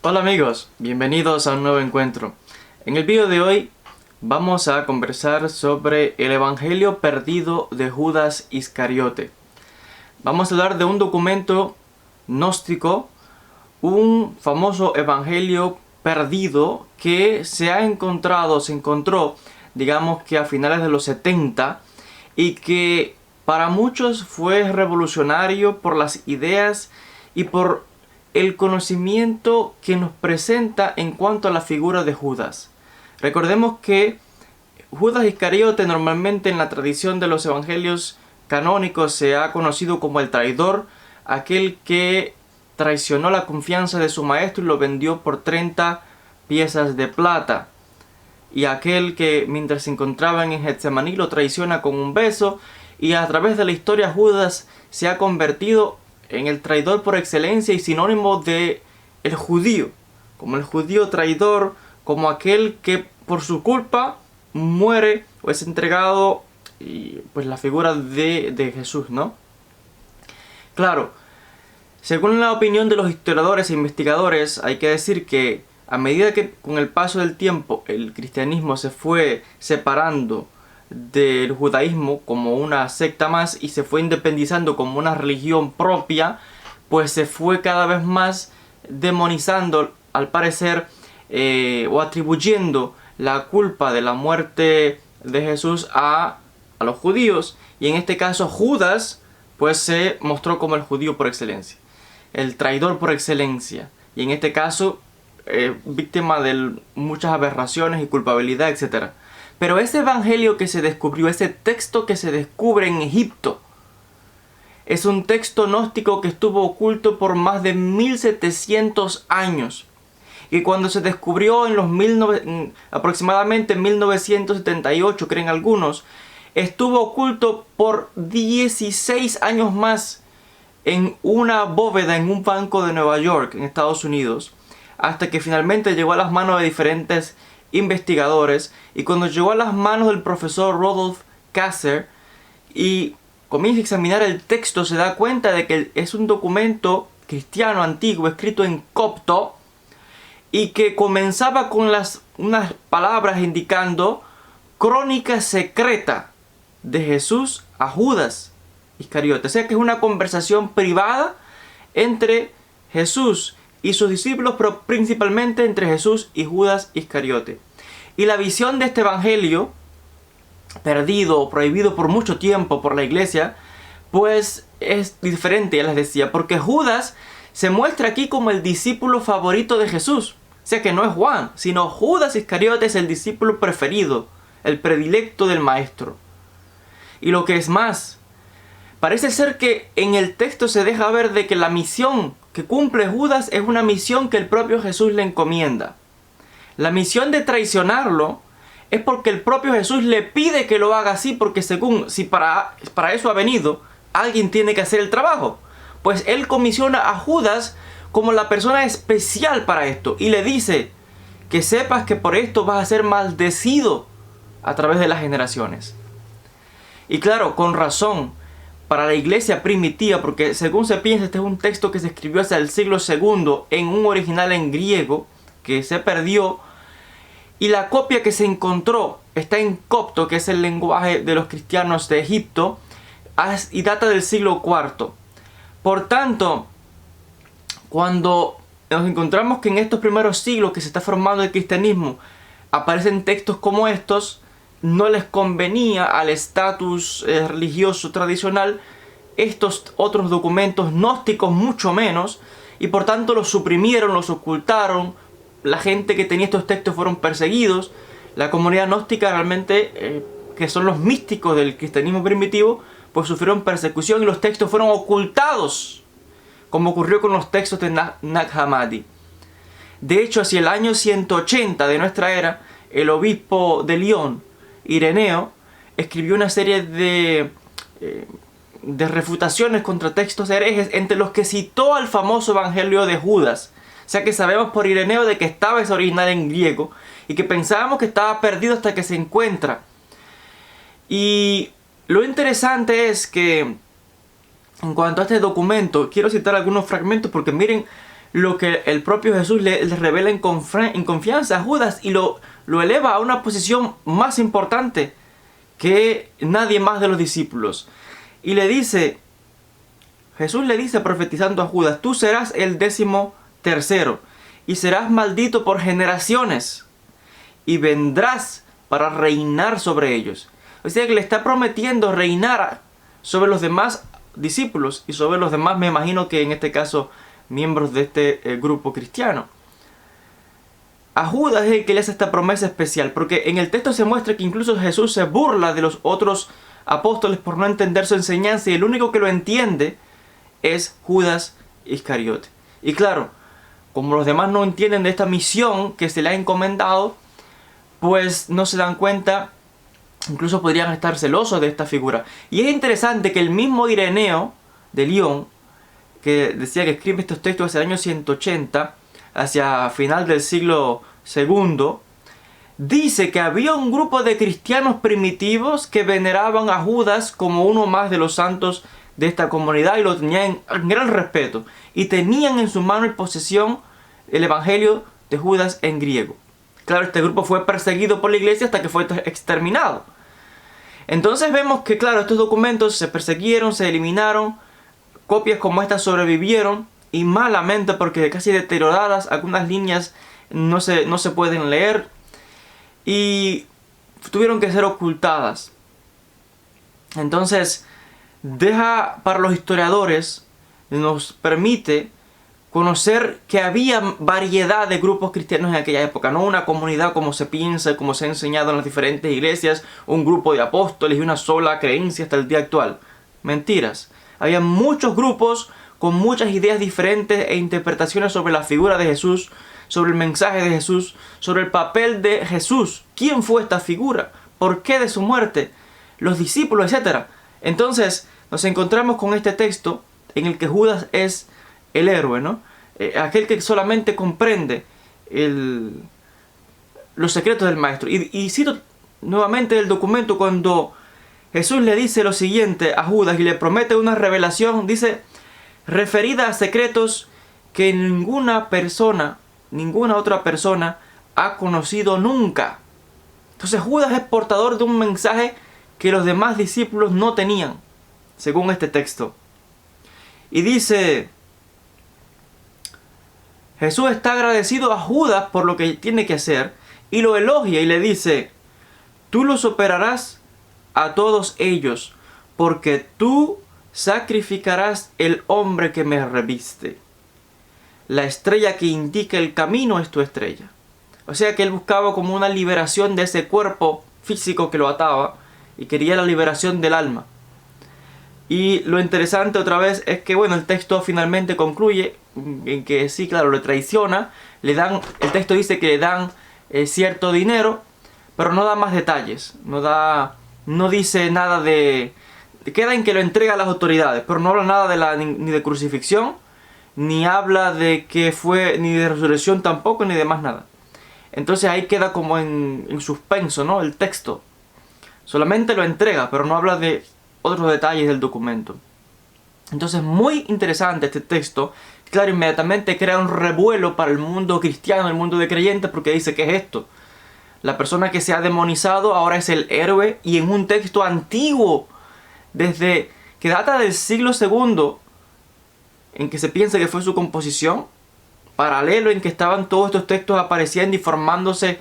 Hola amigos, bienvenidos a un nuevo encuentro. En el vídeo de hoy vamos a conversar sobre el Evangelio perdido de Judas Iscariote. Vamos a hablar de un documento gnóstico, un famoso Evangelio perdido que se encontró, digamos que a finales de los 70 y que para muchos fue revolucionario por las ideas y por el conocimiento que nos presenta en cuanto a la figura de Judas. Recordemos que Judas Iscariote normalmente en la tradición de los evangelios canónicos se ha conocido como el traidor, aquel que traicionó la confianza de su maestro y lo vendió por 30 piezas de plata. Y aquel que mientras se encontraban en Getsemaní lo traiciona con un beso, y a través de la historia Judas se ha convertido en el traidor por excelencia y sinónimo de el judío, como el judío traidor, como aquel que por su culpa muere o es entregado, y pues la figura de Jesús, ¿no? Claro, según la opinión de los historiadores e investigadores, hay que decir que a medida que con el paso del tiempo el cristianismo se fue separando del judaísmo como una secta más y se fue independizando como una religión propia, pues se fue cada vez más demonizando, al parecer, o atribuyendo la culpa de la muerte de Jesús a los judíos, y en este caso Judas pues se mostró como el judío por excelencia, el traidor por excelencia, y en este caso víctima de muchas aberraciones y culpabilidad, etc. Pero ese evangelio que se descubrió, ese texto que se descubre en Egipto, es un texto gnóstico que estuvo oculto por más de 1700 años. Y cuando se descubrió en los aproximadamente 1978, creen algunos, estuvo oculto por 16 años más en una bóveda en un banco de Nueva York, en Estados Unidos, hasta que finalmente llegó a las manos de diferentes investigadores, y cuando llegó a las manos del profesor Rudolf Kasser y comienza a examinar el texto, se da cuenta de que es un documento cristiano antiguo escrito en copto y que comenzaba con unas palabras indicando crónica secreta de Jesús a Judas Iscariote. O sea que es una conversación privada entre Jesús y sus discípulos, pero principalmente entre Jesús y Judas Iscariote. Y la visión de este evangelio, perdido o prohibido por mucho tiempo por la iglesia, pues es diferente, ya les decía, porque Judas se muestra aquí como el discípulo favorito de Jesús. O sea que no es Juan, sino Judas Iscariote es el discípulo preferido, el predilecto del maestro. Y lo que es más, parece ser que en el texto se deja ver de que la misión que cumple Judas es una misión que el propio Jesús le encomienda. La misión de traicionarlo es porque el propio Jesús le pide que lo haga así, porque si para eso ha venido, alguien tiene que hacer el trabajo. Pues él comisiona a Judas como la persona especial para esto y le dice que sepas que por esto vas a ser maldecido a través de las generaciones. Y claro, con razón, para la iglesia primitiva, porque según se piensa, este es un texto que se escribió hacia el siglo II en un original en griego que se perdió, y la copia que se encontró está en copto, que es el lenguaje de los cristianos de Egipto, y data del siglo IV. Por tanto, cuando nos encontramos que en estos primeros siglos que se está formando el cristianismo aparecen textos como estos, no les convenía al estatus religioso tradicional estos otros documentos gnósticos, mucho menos, y por tanto los suprimieron, los ocultaron. La gente que tenía estos textos fueron perseguidos. La comunidad gnóstica realmente, que son los místicos del cristianismo primitivo, pues sufrieron persecución y los textos fueron ocultados, como ocurrió con los textos de Nag Hammadi. De hecho, hacia el año 180 de nuestra era, el obispo de Lyon, Ireneo, escribió una serie de refutaciones contra textos herejes, entre los que citó al famoso Evangelio de Judas. O sea que sabemos por Ireneo de que estaba ese original en griego y que pensábamos que estaba perdido hasta que se encuentra. Y lo interesante es que en cuanto a este documento, quiero citar algunos fragmentos porque miren lo que el propio Jesús le revela en confianza a Judas y lo eleva a una posición más importante que nadie más de los discípulos. Y Jesús le dice profetizando a Judas: tú serás el 13º y serás maldito por generaciones y vendrás para reinar sobre ellos. O sea que le está prometiendo reinar sobre los demás discípulos y sobre los demás, me imagino que en este caso, miembros de este grupo cristiano. A Judas es el que le hace esta promesa especial, porque en el texto se muestra que incluso Jesús se burla de los otros apóstoles por no entender su enseñanza, y el único que lo entiende es Judas Iscariote. Y claro, como los demás no entienden de esta misión que se le ha encomendado, pues no se dan cuenta, incluso podrían estar celosos de esta figura. Y es interesante que el mismo Ireneo de Lyon, que decía que escribe estos textos hacia el año 180, hacia final del siglo II, dice que había un grupo de cristianos primitivos que veneraban a Judas como uno más de los santos de esta comunidad y lo tenían en gran respeto, y tenían en su mano y posesión el Evangelio de Judas en griego. Claro, este grupo fue perseguido por la iglesia hasta que fue exterminado. Entonces vemos que, claro, estos documentos se persiguieron, se eliminaron, copias como estas sobrevivieron, y malamente, porque casi deterioradas, algunas líneas no se pueden leer y tuvieron que ser ocultadas. Entonces deja para los historiadores, nos permite conocer que había variedad de grupos cristianos en aquella época, no una comunidad como se piensa, como se ha enseñado en las diferentes iglesias, un grupo de apóstoles y una sola creencia hasta el día actual. Mentiras. Había muchos grupos con muchas ideas diferentes e interpretaciones sobre la figura de Jesús, sobre el mensaje de Jesús, sobre el papel de Jesús. ¿Quién fue esta figura? ¿Por qué de su muerte? Los discípulos, etc. Entonces nos encontramos con este texto en el que Judas es el héroe, ¿no? Aquel que solamente comprende los secretos del maestro. Y cito nuevamente el documento cuando Jesús le dice lo siguiente a Judas y le promete una revelación, dice, referida a secretos que ninguna otra persona ha conocido nunca. Entonces Judas es portador de un mensaje que los demás discípulos no tenían, según este texto. Y dice, Jesús está agradecido a Judas por lo que tiene que hacer y lo elogia y le dice, tú los operarás a todos ellos, porque tú sacrificarás el hombre que me reviste. La estrella que indica el camino es tu estrella. O sea que él buscaba como una liberación de ese cuerpo físico que lo ataba y quería la liberación del alma. Y lo interesante otra vez es que, bueno, el texto finalmente concluye en que sí, claro, lo traiciona, el texto dice que le dan cierto dinero, pero no da más detalles, no dice nada queda en que lo entrega a las autoridades, pero no habla nada ni de crucifixión, ni habla de que fue, ni de resurrección tampoco, ni de más nada. Entonces ahí queda como en suspenso, ¿no? El texto. Solamente lo entrega, pero no habla de otros detalles del documento. Entonces muy interesante este texto. Claro, inmediatamente crea un revuelo para el mundo cristiano, el mundo de creyentes, porque dice, ¿qué es esto? La persona que se ha demonizado ahora es el héroe, y en un texto antiguo, que data del siglo II, en que se piensa que fue su composición, paralelo en que estaban todos estos textos apareciendo y formándose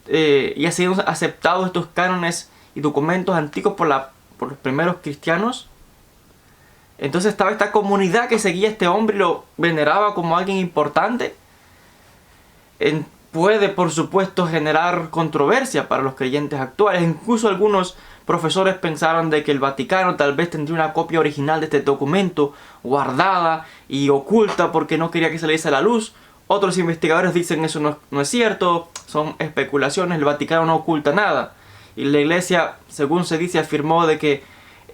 y siendo aceptados estos cánones y documentos antiguos por los primeros cristianos. Entonces estaba esta comunidad que seguía a este hombre y lo veneraba como alguien importante. Puede, por supuesto, generar controversia para los creyentes actuales. Incluso algunos profesores pensaron de que el Vaticano tal vez tendría una copia original de este documento guardada y oculta porque no quería que saliese a la luz. Otros investigadores dicen eso no es cierto, son especulaciones, el Vaticano no oculta nada. Y la Iglesia, según se dice, afirmó de que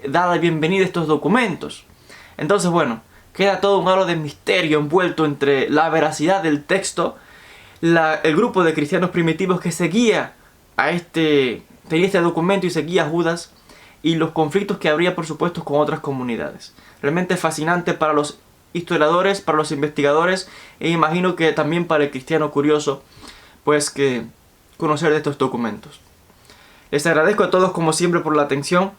da la bienvenida a estos documentos. Entonces, bueno, queda todo un halo de misterio envuelto entre la veracidad del texto, el grupo de cristianos primitivos que seguía tenía este documento y seguía a Judas, y los conflictos que habría, por supuesto, con otras comunidades. Realmente fascinante para los historiadores, para los investigadores e imagino que también para el cristiano curioso, pues que conocer de estos documentos. Les agradezco a todos como siempre por la atención.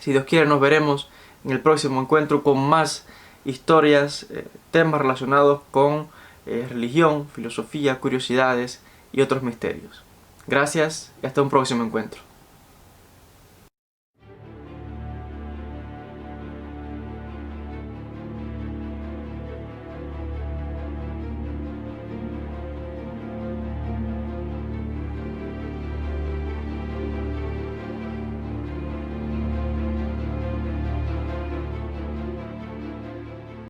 Si Dios quiere nos veremos en el próximo encuentro con más historias, temas relacionados con religión, filosofía, curiosidades y otros misterios. Gracias y hasta un próximo encuentro.